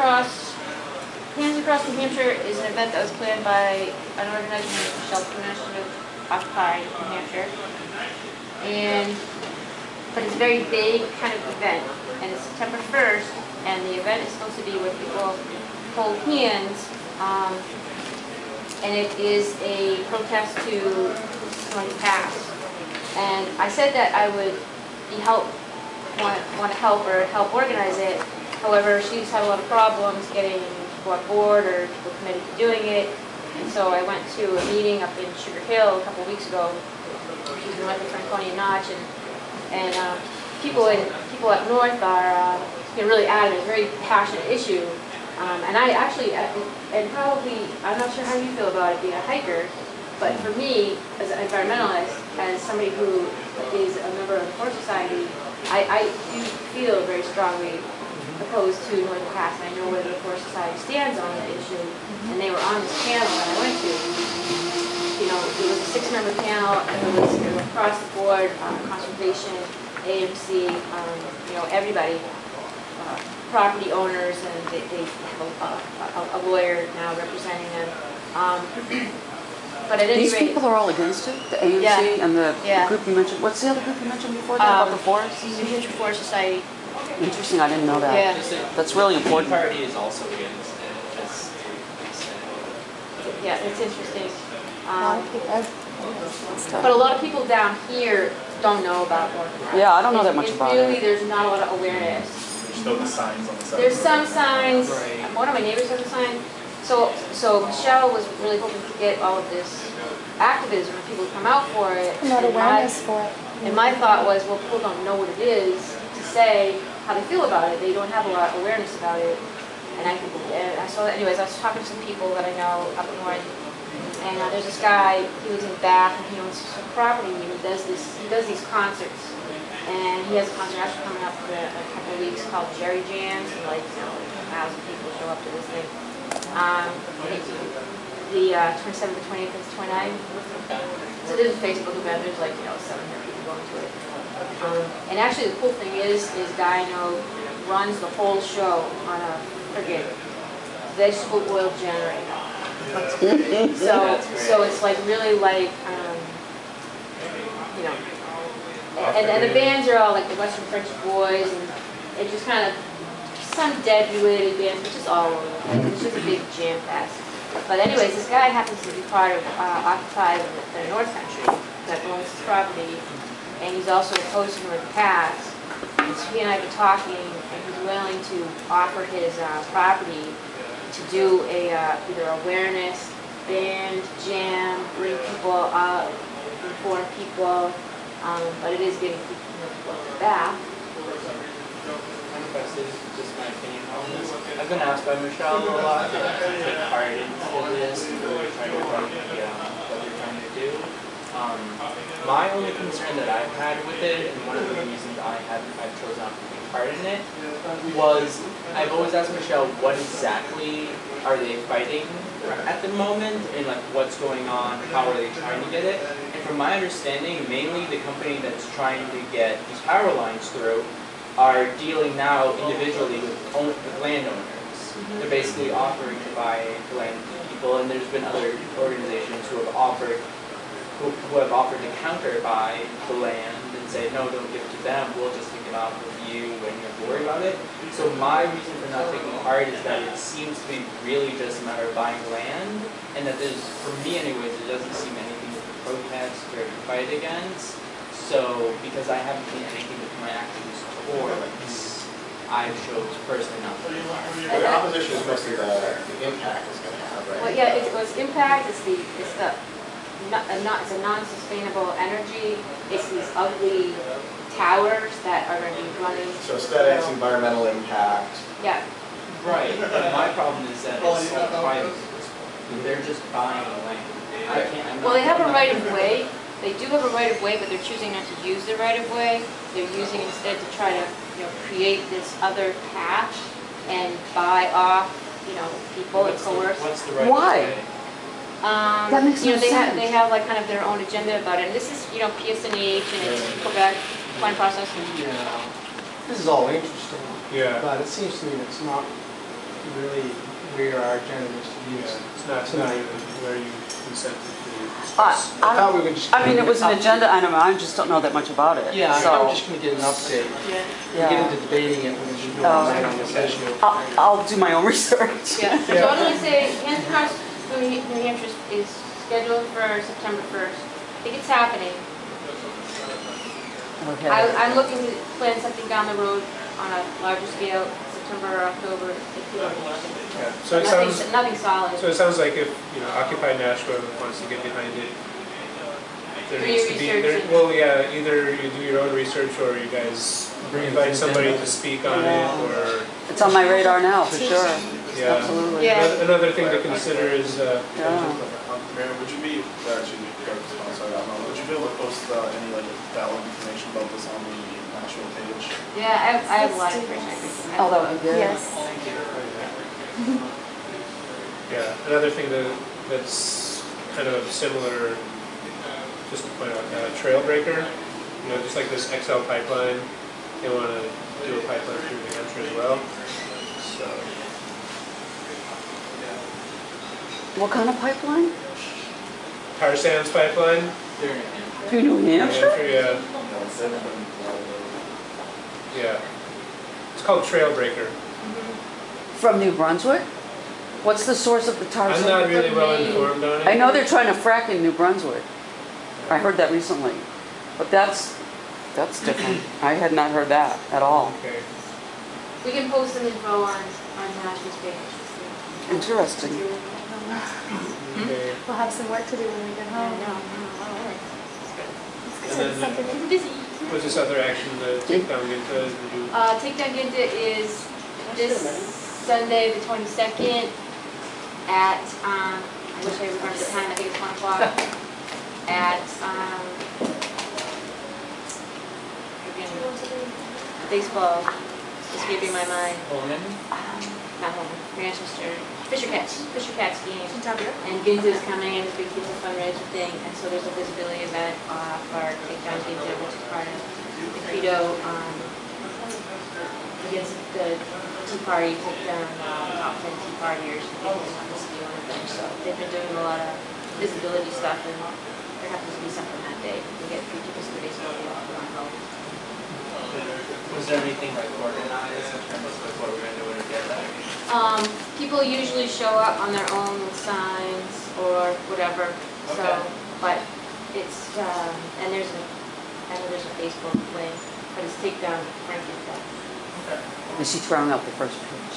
Across New Hampshire is an event that was planned by an organizer named Nashua Occupy Nashua, but it's a very big kind of event, and it's September 1st, and the event is supposed to be where people hold hands, and it is a protest to going to pass. And I said that I would want to help or help organize it. However, she's had a lot of problems getting people on board or people committed to doing it. And so I went to a meeting up in Sugar Hill a couple of weeks ago. She's been with Franconia and Notch, and people up north are really adamant. It's a very passionate issue. And I actually, and probably, I'm not sure how you feel about it being a hiker, but for me, as an environmentalist, as somebody who is a member of the Forest Society, I do feel very strongly opposed to Northern Pass, and I know where the Forest Society stands on the issue, and they were on this panel that I went to. You know, it was a 6-member panel, and it was across the board, conservation, AMC, you know, everybody, property owners, and they have a lawyer now representing them. But at any These rate, people are all against it? The AMC and the group you mentioned? What's the other group you mentioned before that, about the forest? New Hampshire Forest Society. Interesting, I didn't know that. Yeah. That's really important. The party is also against it. Yeah, it's interesting. But a lot of people down here don't know about Northern Pass. Yeah, I don't know that much about really, it. there's not a lot of awareness. There's still the signs on the side. There's some signs. Right. One of my neighbors has a sign. So Michelle was really hoping to get all of this activism and people to come out for it. Not awareness for it. And my thought was, well, people don't know what it is to say how they feel about it. They don't have a lot of awareness about it. And I saw that. Anyways, I was talking to some people that I know up north, and there's this guy. He lives in Bath, and he owns some property. And he does these concerts, and he has a concert actually coming up in a couple of weeks called Jerry Jams, and like 1,000 people show up to this thing. The 27th, the 28th, and the 29th. So there's a Facebook event. There's like 700 people going to it. And actually, the cool thing is guy I know runs the whole show on a friggin' vegetable oil generator. So it's like really like and the bands are all like the Western French Boys, and it's just kind of some dead-related bands, which is all over. Like, it's just a big jam fest. But anyways, this guy happens to be part of Occupy the North Country that owns his property, and he's also opposed to Northern Pass. And so he and I have been talking, and he's willing to offer his property to do a either awareness, band, jam, bring people up, inform people, but it is getting people back. Just my opinion on this. I've been asked by Michelle a lot to take part in this, really trying to run what they're trying to do. My only concern that I've had with it, and one of the reasons I've chosen not to take part in it, was I've always asked Michelle, what exactly are they fighting at the moment, and like what's going on, how are they trying to get it? And from my understanding, mainly the company that's trying to get these power lines through are dealing now individually with landowners. They're basically offering to buy the land from people, and there's been other organizations who have offered to counter buy the land and say, no, don't give it to them, we'll just take it off with you and you have to worry about it. So my reason for not taking part is that it seems to be really just a matter of buying land, and that there's, for me anyways, it doesn't seem anything to protest or to fight against. So, because I haven't seen anything that my activists towards, I chose personally not to take part. Well, the opposition is mostly the impact it's going to have, right? Well, yeah, it's impact. It's a non-sustainable energy. It's these ugly towers that are going to be running. So aesthetics, environmental impact. Yeah. Right. But my problem is that it's all private. They're just buying the land. Well, they have a right of way. They do have a right of way, but they're choosing not to use the right of way. They're using instead to try to, create this other path and buy off, people and coerce. What's the right Why? of way? That makes no sense. They have like kind of their own agenda about it. And this is, PSNH and it's Quebec plan process. Yeah. This is all interesting. Yeah. But it seems to me it's not really where our agenda is to use. It's not even where you consented to. I thought we were just. I mean, it was an agenda item, I just don't know that much about it. Yeah, so. I'm just going to get an update. Yeah. We'll get into debating it when we do tonight on this issue. I'll do my own research. Yeah. So what do I say? Hands Across New Hampshire is scheduled for September 1st. I think it's happening. Okay. I'm looking to plan something down the road on a larger scale, September or October. If you are interested. Yeah. So it sounds. Nothing solid. So it sounds like if Occupy Nashua wants to get behind it, there needs to be well, yeah. Either you do your own research or you guys invite somebody to speak on it, or it's on my radar now for sure. yeah. Absolutely. Yeah. Another thing to consider is. Mayor, would you be actually? Sorry, I don't know. Would you be able to post any valid information about this on the Nashua page? Yeah, I have a lot of information. Oh, that would be good. Yes. Yeah, another thing that's kind of similar, just to point out, Trailbreaker, just like this XL pipeline, they want to do a pipeline through New Hampshire as well. So, What kind of pipeline? tar sands pipeline. Through New Hampshire? Yeah. Yeah. It's called Trailbreaker. From New Brunswick? What's the source of the tar I'm sands? not really well informed on it. I know they're trying to frack in New Brunswick. I heard that recently. But that's different. I had not heard that at all. Okay. We can post some info on Nashua's page. Interesting. Okay. We'll have some work to do when we get home. And then I'm busy. what's this other action, the takedown Ginta? Takedown Ginta is this Sunday, the 22nd, at, I wish I remembered the time, I think it's 1 o'clock, at, baseball, escaping my mind. Holman? Not home, Manchester, Fisher Cats game. And Ginta is coming in, it's a big Ginta fundraiser thing, and so there's a visibility event for Takedown Ginta, which is part of the Credo, against the Tea Party, take down top 10 Tea Partiers, and Ginta happens to be one of them. So they've been doing a lot of visibility stuff, and there happens to be something that day. We get 3 tickets to the baseball game if you want to go. Was there anything organized in terms of what we're going to do when we get there? People usually show up on their own signs or whatever. So, Okay. but it's and I know there's a Facebook link, but it's Takedown Frankie stuff. Okay. Is she throwing out the first pitch?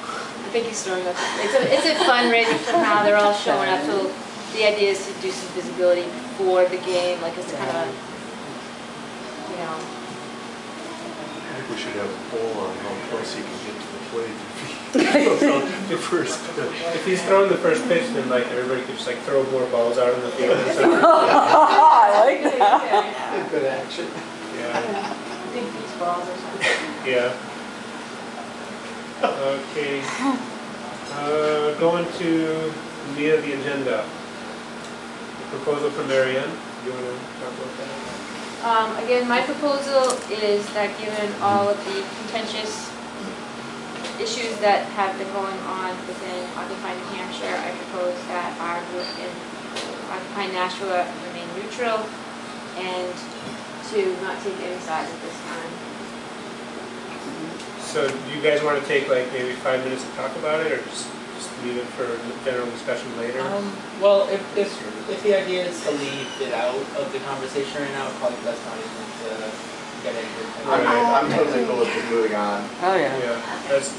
I think he's throwing up. It's a fundraiser somehow. They're all showing up. So the idea is to do some visibility for the game, like it's kind of I think we should have a poll on how close he can get to the plate If he's throwing the first pitch, then everybody could just throw more balls out on the field. I like that. Good action. Yeah. big beach balls or something. Yeah. Okay. Going to via the agenda. The proposal from Marianne. You want to talk about that? Again, my proposal is that given all of the contentious issues that have been going on within Occupy New Hampshire, I propose that our group in Occupy Nashua remain neutral and to not take any sides at this time. So do you guys want to take maybe 5 minutes to talk about it, or just leave it for general discussion later? Well, if the idea is to leave it out of the conversation right now, probably the best time to get into it. I'm totally cool with just moving on. Oh yeah.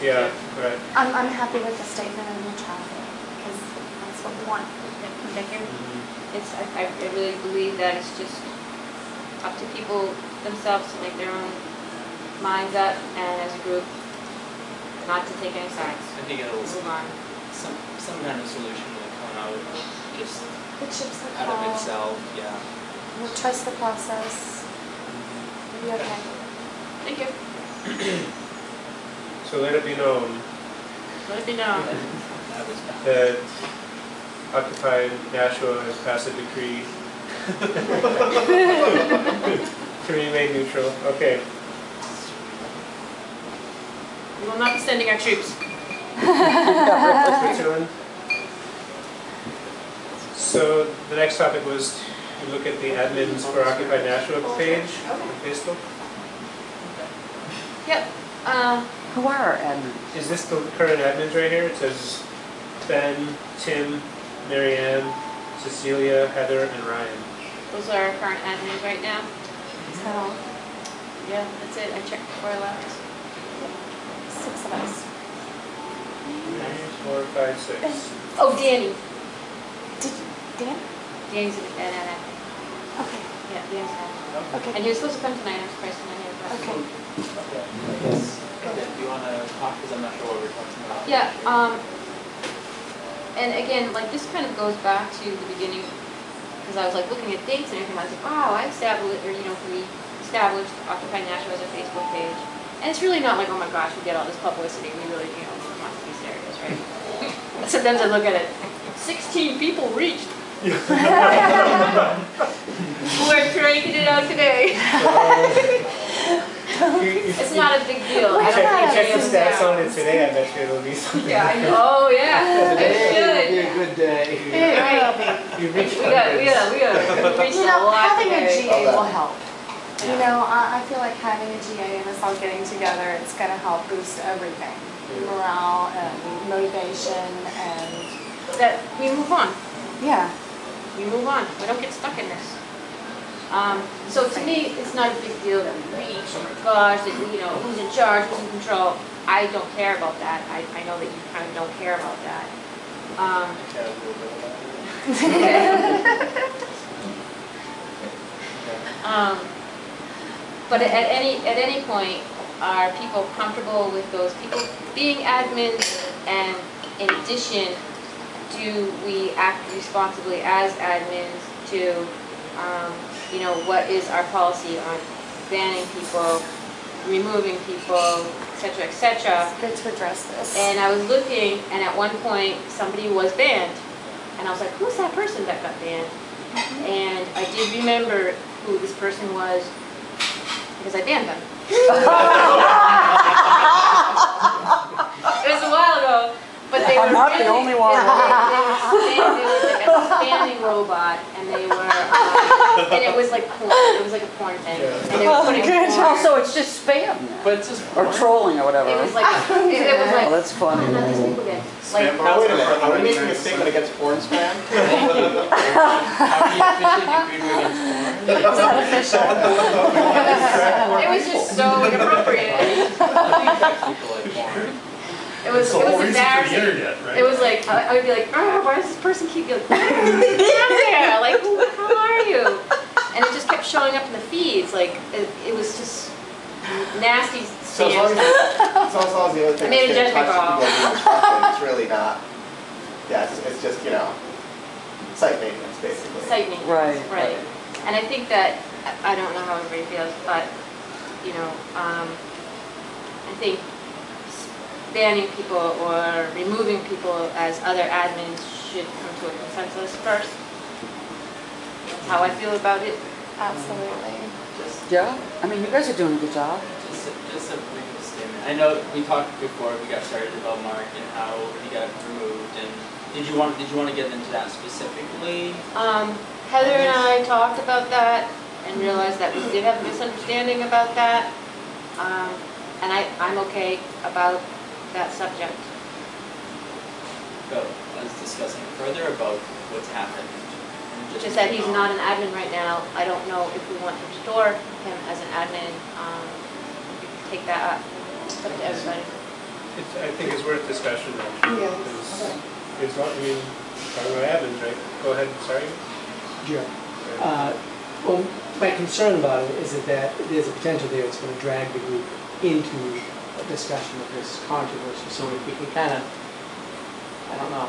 Yeah, right. I'm happy with the statement of neutrality because that's what we want. Thank you. I really believe that it's just up to people themselves to make their own minds up, and as a group, not to take any sides. I think it'll Move on. some kind of solution will come out just The chips are out of called. itself. Yeah. We'll trust the process. We'll be okay. Thank you. So let it be known Let it be known. That was bad. that Occupy Nashua has passed a decree to remain neutral. Okay. We will not be sending our troops. the next topic was to look at the admins for Occupy Nashua page on Facebook. Yep. Who are our admins? Is this the current admins right here? It says Ben, Tim, Marianne, Cecilia, Heather, and Ryan. Those are our current admins right now. Is that all? Yeah, that's it. I checked before I left. 6 of us. 4, 5, 6. Oh, Danny. Dan? Danny's an admin. Okay. Yeah, Danny's an admin. Okay. And he was supposed to come tonight. I'm surprised he's not here. Okay. Yes. Do you want to talk? Because I'm not sure what we're talking about. Yeah. And again, like this kind of goes back to the beginning, because I was like looking at dates and everything. I was like, wow, I established, or we established Occupy Nashua as a Facebook page, and it's really not like, oh my gosh, we get all this publicity. We really, want these areas, right? Sometimes I look at it, 16 people reached. We're cranking it out today. It's not a big deal. I don't Check think the stats on it today. I bet you it'll be something. Yeah, I know. Oh yeah, it should. It'll be a good day. You reached We got reached You a know, lot having a today. GA will help. You know, I feel like having a GA and us all getting together, it's going to help boost everything. Morale and motivation and... That we move on. Yeah. We move on. We don't get stuck in this. So to me, it's not a big deal that we reach. Oh my gosh, that who's in charge, who's in control. I don't care about that. I know that you kind of don't care about that. But at any point, are people comfortable with those people being admins? And in addition, do we act responsibly as admins to, what is our policy on banning people, removing people, etc., etc. It's good to address this. And I was looking, and at one point, somebody was banned. And I was like, who's that person that got banned? And I did remember who this person was, because I banned them. It was a while ago, but they were I'm not the really, only one. They were like a spamming robot, and they were, and it was like porn. It was like a porn thing, and they were putting porn. Oh, so it's just spam then. But it's just Or trolling or whatever. It was like, it was like, Oh, that's funny. not these people again. Like, Now, wait a minute, are we making a statement against porn spam? How do you officially agree against porn? Is that official? it was just so inappropriate. People like porn. It was embarrassing. right? It was like, I would be like, oh, why does this person keep like, down there? Like, who the hell are you? And it just kept showing up in the feeds. Like, it was just nasty So as long spam. as, so as long as the other thing I made a is getting judgment call. touched, people are being trusted, it's really not, yeah, it's just, site maintenance, basically. Site maintenance, Right. And I think that, I don't know how everybody feels, but, I think banning people or removing people as other admins should come to a consensus first. That's how I feel about it. Absolutely. Yeah? I mean, you guys are doing a good job. Just a brief statement. I know we talked before we got started about Mark and how he got removed. And did you want to get into that specifically? Heather and I talked about that and realized that we did have a misunderstanding about that. And I'm okay about that subject. But I was discussing further about what's happened. And Just that he's not an admin right now. I don't know if we want to restore him as an admin. We could take that up. It's up to everybody. I think it's worth discussion though. Yeah. It's not, talking about admins, right? Go ahead, sorry. Sure. Well, my concern about it is that there's a potential there it's going to drag the group into a discussion of this controversy. So if we can kind of, I don't know,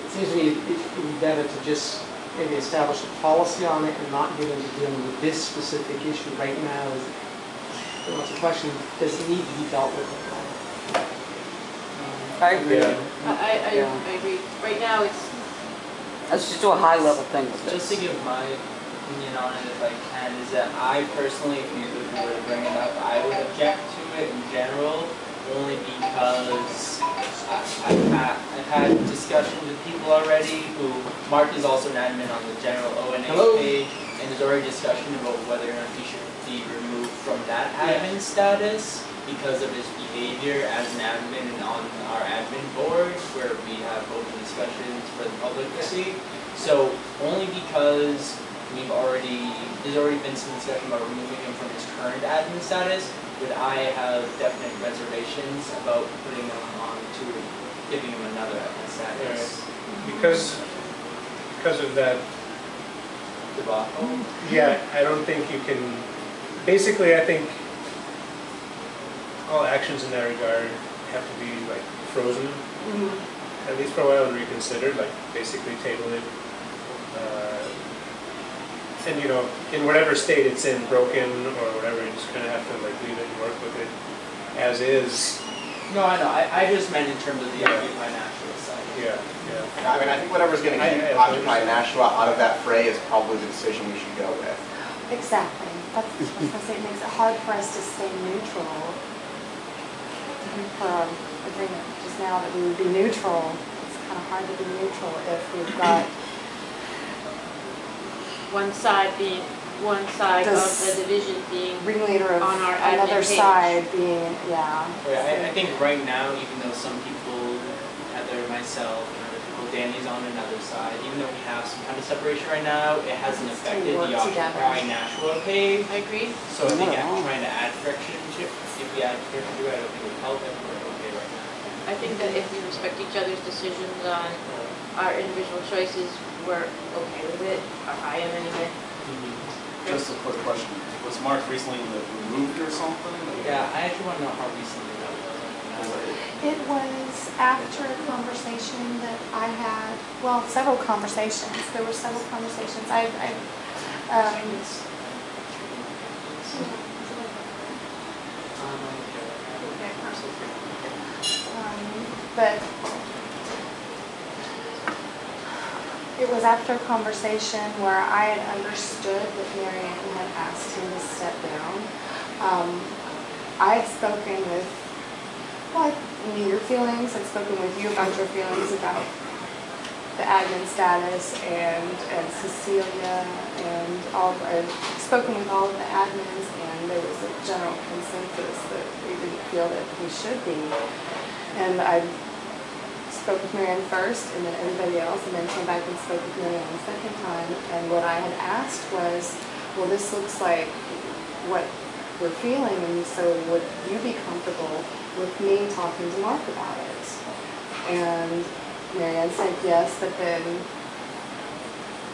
it seems to me it would be better to just maybe establish a policy on it and not get into dealing with this specific issue right now. It's a question, does it need to be dealt with? I agree. Yeah. I agree. Right now it's, Let's just do a high level thing with Just to this. give my opinion on it, if I can, is that I personally, if you were to bring it up, I would object to it in general, only because I've had discussions with people already Mark is also an admin on the general ONH page, and there's already discussion about whether or not he should be removed from that admin status because of his behavior as an admin and on our admin board, where we have open discussions for the public to see. So only because there's already been some discussion about removing him from his current admin status, would I have definite reservations about putting him on to giving him another admin status. Because of that debacle. Yeah, I don't think you can. Basically, I think all actions in that regard have to be like frozen, at least for a while, and reconsidered. Like basically tabling, and you know, in whatever state it's in, broken or whatever, you just kind of have to like leave it and work with it as is. No, I know. I just meant in terms of the Occupy Nashua side. Yeah. I mean, I think whatever's going to keep Occupy Nashua out of that fray is probably the decision we should go with. Exactly. That's what I was going to say. It makes it hard for us to stay neutral for our agreement. Just now that we would be neutral, it's kind of hard to be neutral if we've got one side of the division being ringleader of on our another admin page. side being, yeah. I think right now, even though some people, Heather, myself, and other people, Danny's on another side, even though we have some kind of separation right now, it hasn't affected the Occupy Nashua page. I agree. So I think I'm trying to add friction to it. If we add friction to it, I don't think it would help it. We're okay right now. I think that if we respect each other's decisions on our individual choices, we're okay with it. I am anyway. Just a quick question. Was Mark recently removed or something? Yeah, I actually want to know how recently that was. It was after a conversation that I had, well, several conversations. There were several conversations. But it was after a conversation where I had understood that Marianne had asked him to step down. I had spoken with, well, I knew your feelings. I'd spoken with you about your feelings about the admin status and Cecilia and all. I'd spoken with all of the admins, and there was a general consensus that we didn't feel that he should be. And I spoke with Marianne first, and then everybody else, and then came back and spoke with Marianne the second time. And what I had asked was, well, this looks like what we're feeling, and so would you be comfortable with me talking to Mark about it? And Marianne said yes, but then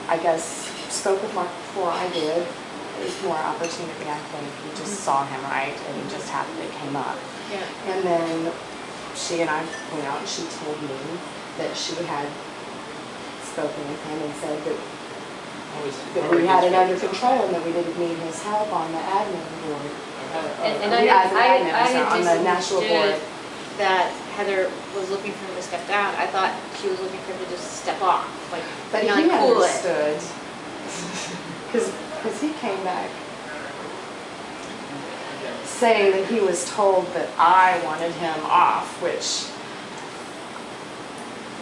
I guess spoke with Mark before I did. It was more opportunity, I think. You just saw him, right? And it just happened, it came up. Yeah. And then she and I went out, and she told me that she had spoken with him and said that we had it under control and that we didn't need his help on the admin board. And I had on the Nashua board. That Heather was looking for him to step down. I thought she was looking for him to just step off, like, but you know, he like, cool it. understood because he came back saying that he was told that I wanted him off, which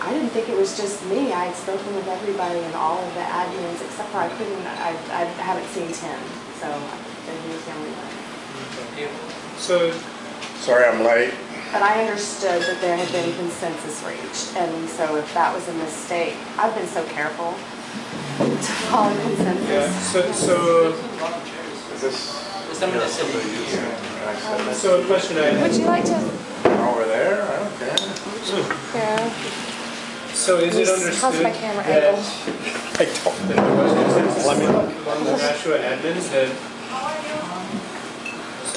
I didn't think it was just me. I had spoken with everybody and all of the admins, except for I haven't seen Tim, so he was the only one. So, Sorry I'm late. But I understood that there had been consensus reached, and so if that was a mistake, I've been so careful to follow consensus. yeah. So Is this? Someone Yeah, that's sitting somebody using here. it. So a question I Would had. you like to? Over there? I don't care. Yeah. So is it How's understood my camera that angle? I don't. there was consensus Let me look. among the Nashua admins that,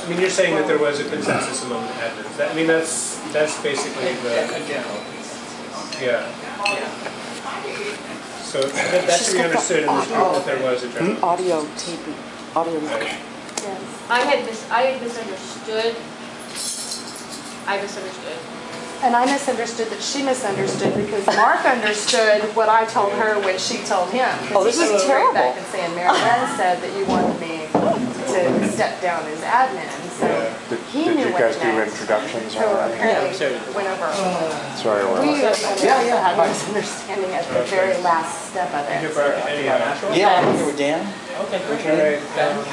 I mean, you're saying that there was a consensus among the admins. That, I mean, that's basically the, A general consensus. yeah. Yeah. So that should be understood in this group that there was a general. Audio taping, audio. Right. Yes. I had misunderstood. I misunderstood. And I misunderstood that she misunderstood because Mark understood what I told her when she told him. 'Cause Oh, this he is was right terrible. back and saying, Marianne said that you wanted me to step down as admin. so he Did knew you what guys it do meant. introductions So already? apparently went over. Sorry, We we're also had a misunderstanding at the very last step of Here it. for any Nashua? Yeah, I'm here with Dan. Okay, great. Alright,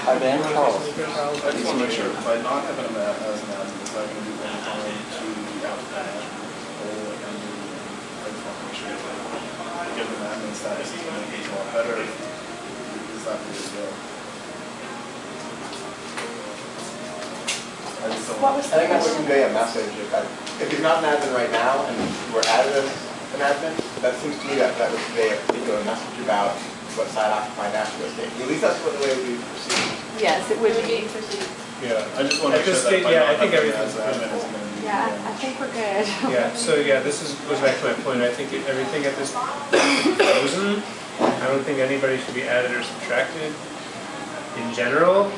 Hi, Dan. Charles. I just want to make sure, by not having him as an admin, is that going to do any harm to the applicant whole and I just want to make sure that given the admin status is going to make it a lot better, is that the deal? I just don't. What was I think the that would question? convey a message. If he's not an admin right now and we're added as an admin, that seems to me that would convey a particular message about what side Occupy Nashua is taking. At least that's what the way we proceed. Yes, it would be. Yeah, I just want to At make this sure that stage, by yeah, not I think having him everything's as an admin isn't going to be. Yeah, I think we're good. Yeah, so yeah, this goes back to my point. I think everything at this point is frozen. I don't think anybody should be added or subtracted in general.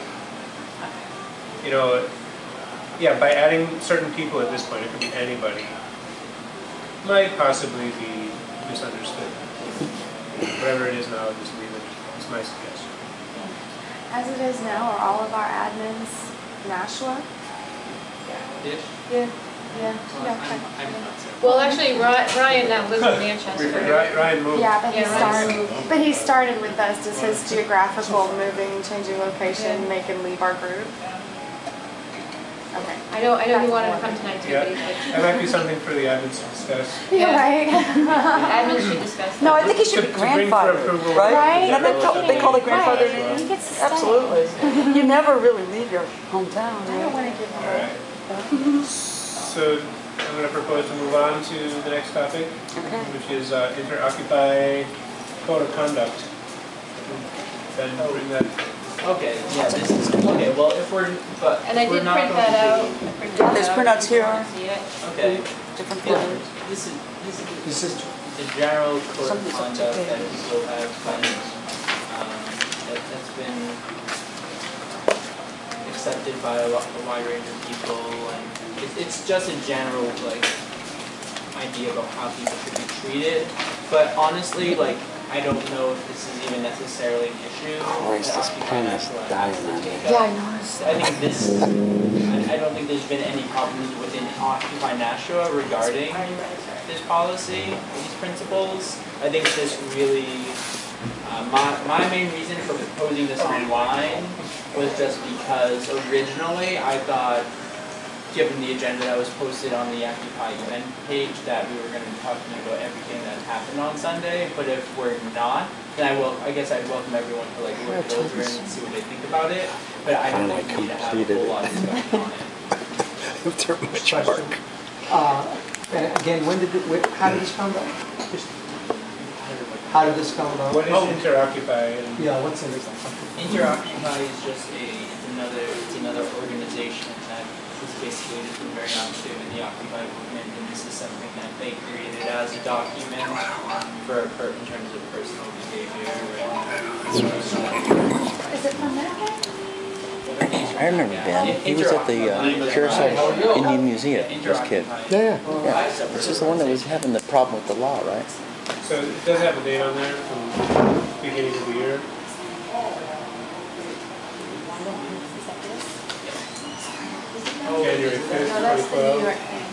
You know, yeah, by adding certain people at this point, it could be anybody, might possibly be misunderstood. Whatever it is now, just leave it. It's my suggestion. As it is now, are all of our admins Nashua? Ish. Yeah. Yeah. I'm not certain. Well, actually, Ryan now lives in Manchester. Ryan moved. Yeah, but he Yeah, Ryan started. But he started with us. Does his geographical moving, changing location, make him leave our group? Okay. I know he wanted to come tonight too, Yeah, but he's like, that might be something for the admins to discuss. You're right. admins should discuss that. No, I think he should be To bring for grandfathered, approval. right? Right? Isn't that they call it grandfathered Right. He in? gets to stay. Absolutely. You never really leave your hometown, I don't right? want to give him Alright. So I'm going to propose to move on to the next topic, Okay. which is Interoccupy Code of Conduct. Ben, bring that. Okay, yeah, this is, okay, well, if we're, but And I if we're did not print going that out. to I printed Yeah, that there's out printouts if you here. wanna see it. be, okay, Different yeah, colors. this is This is the general code of Something's up to conduct date. that people have been, that's been accepted by a wide range of people, and it's just a general, like, idea about how people should be treated, but honestly, like, I don't know if this is even necessarily an issue. Christ, that this Occupy pen is Nashua dying has to on take me. up. Yeah, I noticed. I think this, I don't think there's been any problems within Occupy Nashua regarding this policy, these principles. I think this really, my main reason for proposing this online was just because originally I thought, given the agenda that was posted on the Occupy event page, that we were going to be talking about everything that happened on Sunday, but if we're not, then I guess I'd welcome everyone to like look it over and see what they think about it, but I don't think we need to have a whole lot of discussion on it. Too much question. Again, how did this come about? How did this come about? What is Interoccupy? And Yeah, what's in it? Interoccupy is just it's another organization that is basically just been very active in the Occupy movement, and this is something that they created as a document in terms of personal behavior. Is it from that? I remember Ben. He was at the Curacao Indian Museum, this kid. Yeah, Yeah, this is the one that was having the problem with the law, right? so it does have a date on there from beginning of the year. January 5th, No, that's the New 2012. York thing.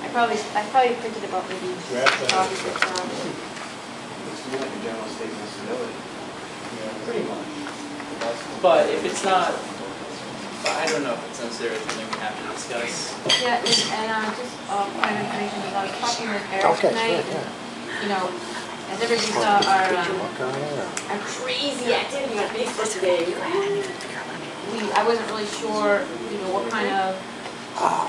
I probably printed about maybe Draft that. copies or something. Looks to me like a general statement of civility. Pretty much. But if it's not, I don't know if it's necessarily something we have to discuss. Yeah, and just point of information, because I was talking with Eric Okay, tonight, sure, and, you know, as everybody saw our crazy activity on Facebook today, I wasn't really sure, you know, what kind of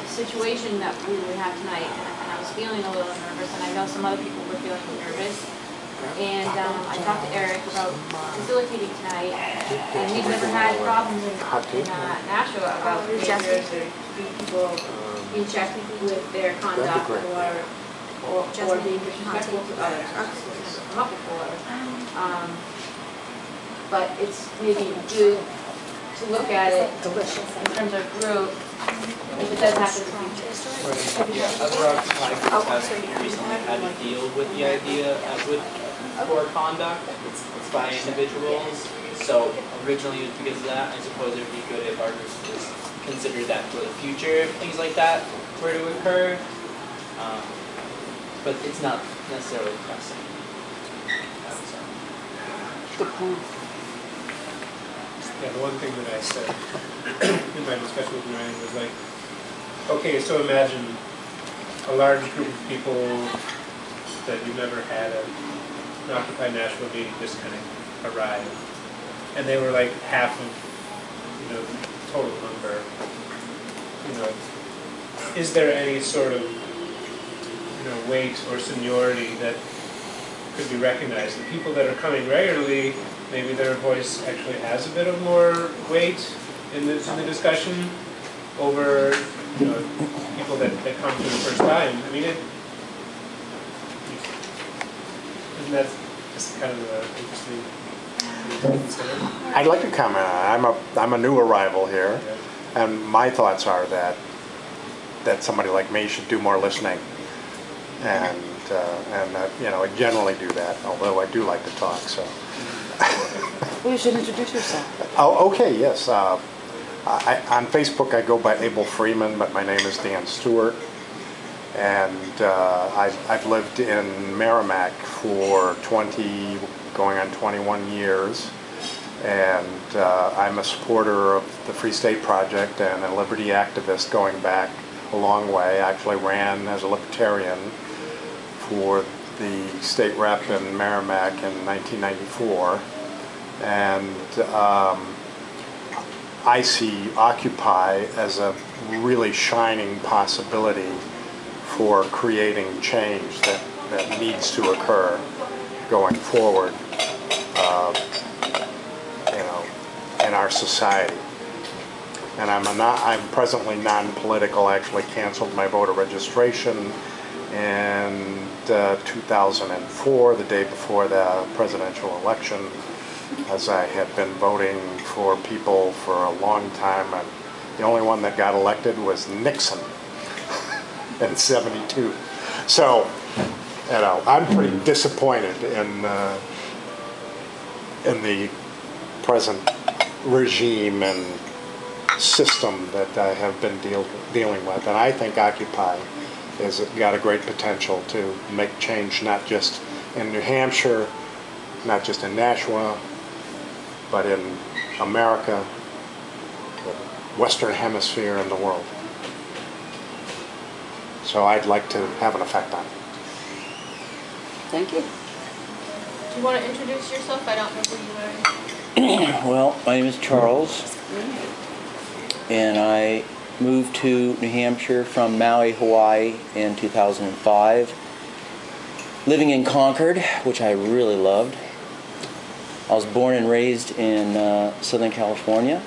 situation that we would have tonight, and I was feeling a little nervous, and I know some other people were feeling nervous. And I talked to Eric about facilitating tonight, and we've never had problems in Nashua about behaviors or people being checked with their conduct or being disrespectful to others. It's never come up before. But it's maybe good to look at it in terms of group, if it does happen in the future. Yeah, other Occupy groups have recently had to deal with the idea with poor conduct by individuals. So originally it was because of that. I suppose it would be good if our group was considered that for the future, if things like that were to occur. But it's not necessarily pressing. Good point. Yeah, the one thing that I said in my discussion with Ryan was like, okay, so imagine a large group of people that you've never had an Occupy Nashua meeting just kind of arrive, and they were like half of, you know, the total number. You know, is there any sort of, you know, weight or seniority that could be recognized? The people that are coming regularly, maybe their voice actually has a bit of more weight in the discussion over, you know, people that come for the first time. I mean, isn't that just kind of interesting to consider? I'd like to comment on it. I'm a new arrival here, and my thoughts are that somebody like me should do more listening, and you know, I generally do that. Although I do like to talk, so. Well, you should introduce yourself. Oh, okay, yes. On Facebook, I go by Abel Freeman, but my name is Dan Stewart, and I've lived in Merrimack for 20, going on 21 years, and I'm a supporter of the Free State Project and a liberty activist going back a long way. I actually ran as a libertarian for the state rep in Merrimack in 1994, and I see Occupy as a really shining possibility for creating change that needs to occur going forward, you know, in our society. And I'm presently non-political. I actually canceled my voter registration in 2004, the day before the presidential election, as I had been voting for people for a long time, and the only one that got elected was Nixon in '72. So, you know, I'm pretty disappointed in the present regime and system that I have been dealing with, and I think Occupy has got a great potential to make change, not just in New Hampshire, not just in Nashua, but in America, the Western Hemisphere, and the world. So I'd like to have an effect on it. Thank you. Do you want to introduce yourself? I don't know who you are. Well, my name is Charles, and I moved to New Hampshire from Maui, Hawaii in 2005, living in Concord, which I really loved. I was born and raised in Southern California.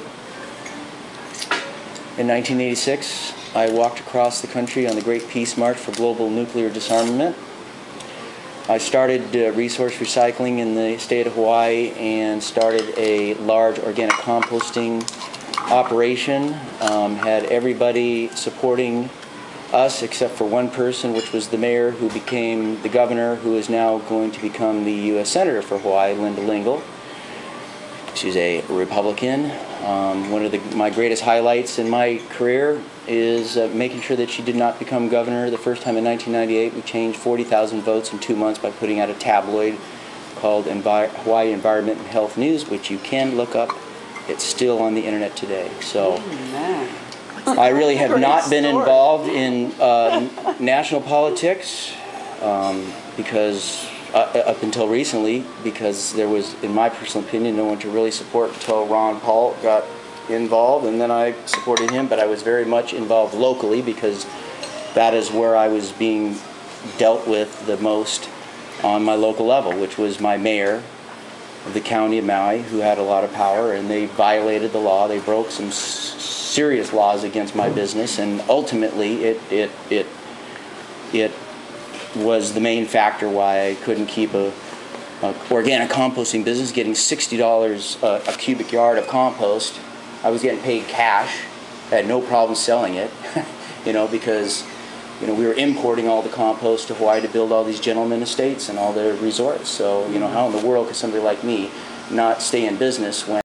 In 1986, I walked across the country on the Great Peace March for global nuclear disarmament. I started resource recycling in the state of Hawaii and started a large organic composting operation. Had everybody supporting us except for one person, which was the mayor, who became the governor, who is now going to become the U.S. Senator for Hawaii, Linda Lingle. She's a Republican. One of my greatest highlights in my career is making sure that she did not become governor. The first time in 1998, we changed 40,000 votes in 2 months by putting out a tabloid called Hawaii Environment and Health News, which you can look up. It's still on the internet today. So I really have not been involved in national politics because up until recently, because there was, in my personal opinion, no one to really support until Ron Paul got involved, and then I supported him, but I was very much involved locally because that is where I was being dealt with the most on my local level, which was my mayor of the county of Maui, who had a lot of power, and they violated the law. They broke some serious laws against my business, and ultimately it was the main factor why I couldn't keep a organic composting business, getting $60 a cubic yard of compost. I was getting paid cash. I had no problem selling it, you know, because we were importing all the compost to Hawaii to build all these gentlemen estates and all their resorts. So, how in the world could somebody like me not stay in business when